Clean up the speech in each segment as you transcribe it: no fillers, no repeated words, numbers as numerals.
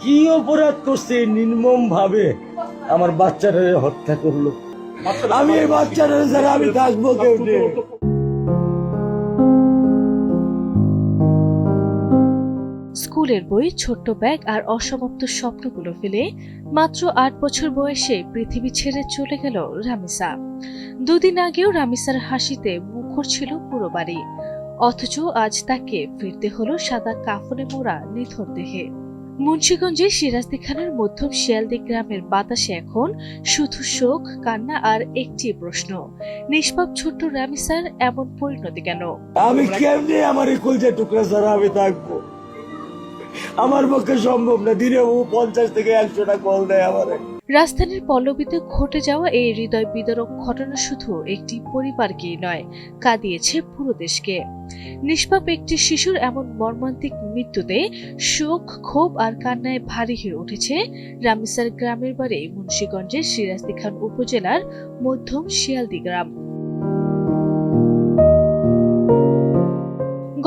কি অপরাধ করছে নির্মম ভাবে আমার বাচ্চাটা হত্যা করলো? আমি এই বাচ্চাটা ছাড়া আমি থাকবো কেমনে? স্কুলের বই, ছোট্ট ব্যাগ আর অসমাপ্ত স্বপ্নগুলো ফেলে মাত্র ৮ বছর বয়সে পৃথিবী ছেড়ে চলে গেল রামিসা। দুদিন আগেও রামিসার হাসিতে মুখর ছিল পুরো বাড়ি, অথচ আজ তাকে ফিরতে হলো সাদা কাফনে মোড়া নিথর দেহে। মুন্সিগঞ্জের সিরাজদি খানের মধ্যম শিয়ালদি গ্রামের বাতাসে এখন শুধু শোক, কান্না আর একটি প্রশ্ন: নিষ্পাপ ছোট্ট রামিসার এমন পরিণতি কেন? আমি কেমনে আমার এই কলজা টুকরা ছাড়া আমি থাকবো? আমার পক্ষে সম্ভব না। দিনে ও 50 থেকে 100টা কল দেয় আমারে। রাজধানীর পল্লবীতে ঘটে যাওয়া এই হৃদয় বিদারক ঘটনা শুধু একটি পরিবারকেই নয়, কাঁদিয়েছে পুরো দেশকে। নিষ্পাপ একটি শিশুর এমন মর্মান্তিক মৃত্যুতে শোক, ক্ষোভ আর কান্নায় ভারী হয়ে উঠেছে রামিসার গ্রামের বাড়ি মুন্সিগঞ্জের সিরাজদি খান উপজেলার মধ্যম শিয়ালদি গ্রাম।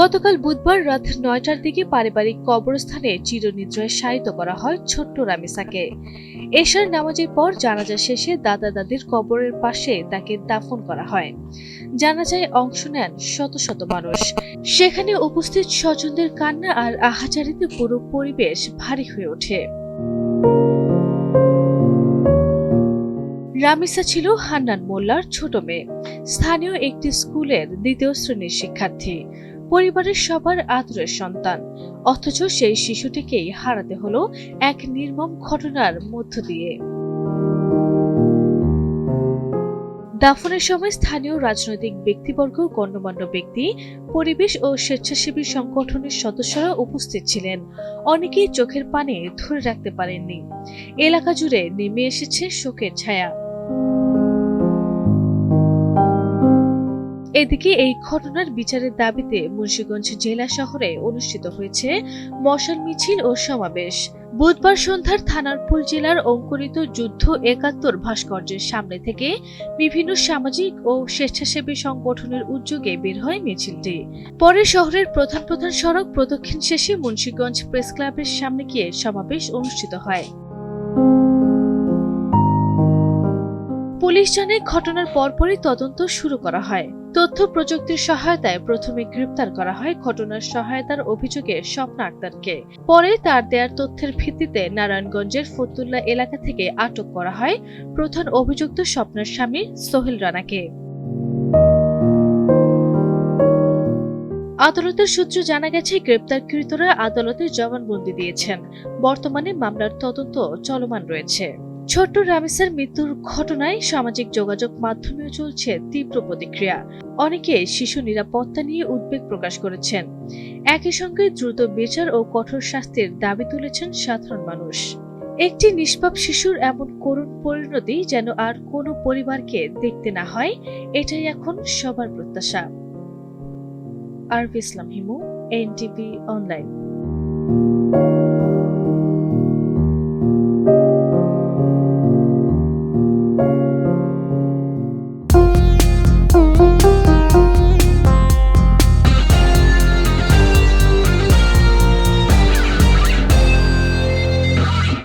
গতকাল বুধবার রাত 9টার দিকে পারিবারিক কবরস্থানে চিরনিদ্রায় শায়িত করা হয় ছোট্ট রামিসাকে। এশার নামাজের পর জানাজা শেষে দাদা দাদির কবরের পাশে তাকে দাফন করা হয়। জানাজায় অংশ নেন শত শত মানুষ। সেখানে উপস্থিত স্বজনদের কান্না আর আহাজারিতে পুরো পরিবেশ ভারী হয়ে ওঠে। রামিসা ছিল হান্নান মোল্লার ছোট মেয়ে, স্থানীয় একটি স্কুলের 2য় শ্রেণীর শিক্ষার্থী, পরিবারের সবার আদরের সন্তান। অথচ সেই শিশুটিকেই হারাতে হলো এক নির্মম ঘটনার মধ্য দিয়ে। দাফনের সময় স্থানীয় রাজনৈতিক ব্যক্তিবর্গ, গণ্যমান্য ব্যক্তি, পরিবেশ ও স্বেচ্ছাসেবী সংগঠনের সদস্যরা উপস্থিত ছিলেন। অনেকেই চোখের পানি ধরে রাখতে পারেননি। এলাকা জুড়ে নেমে এসেছে শোকের ছায়া। এদিকে এই ঘটনার বিচারের দাবিতে মুন্সিগঞ্জ জেলা শহরে অনুষ্ঠিত হয়েছে মশাল মিছিল ও সমাবেশ। বুধবার সন্ধ্যার থানারপুল জেলার অঙ্কুরিত যুদ্ধ ৭১ ভাস্কর্যের সামনে থেকে বিভিন্ন সামাজিক ও স্বেচ্ছাসেবী সংগঠনের উদ্যোগে বের হয় মিছিলটি। পরে শহরের প্রধান প্রধান সড়ক প্রদক্ষিণ শেষে মুন্সিগঞ্জ প্রেস ক্লাবের সামনে গিয়ে সমাবেশ অনুষ্ঠিত হয়। পুলিশ জানায়, ঘটনার পরপরই তদন্ত শুরু করা হয়। তথ্য প্রযুক্তির সহায়তায় প্রথমে গ্রেপ্তার করা হয় ঘটনার সহায়তার অভিযোগে স্বপ্না আক্তারকে। পরে তার দেয়ার তথ্যের ভিত্তিতে নারায়ণগঞ্জের ফতুল্লা এলাকা থেকে আটক করা হয় প্রধান অভিযুক্ত স্বপ্নার স্বামী সোহেল রানাকে। আদালতের সূত্রে জানা গেছে, গ্রেপ্তারকৃতরা আদালতে জবানবন্দি দিয়েছেন। বর্তমানে মামলার তদন্ত চলমান রয়েছে। ছোট্ট রামিসার মৃত্যুর ঘটনায় সামাজিক যোগাযোগ মাধ্যমেও চলছে তীব্র প্রতিক্রিয়া। অনেকে শিশু নিরাপত্তা নিয়ে উদ্বেগ প্রকাশ করেছেন। একই সঙ্গে দ্রুত বিচার ও কঠোর শাস্তির দাবি তুলেছেন সাধারণ মানুষ। একটি নিষ্পাপ শিশুর এমন করুণ পরিণতি যেন আর কোনো পরিবারকে দেখতে না হয়, এটাই এখন সবার প্রত্যাশা। আরবি ইসলাম হিমু, এনটিভি অনলাইন।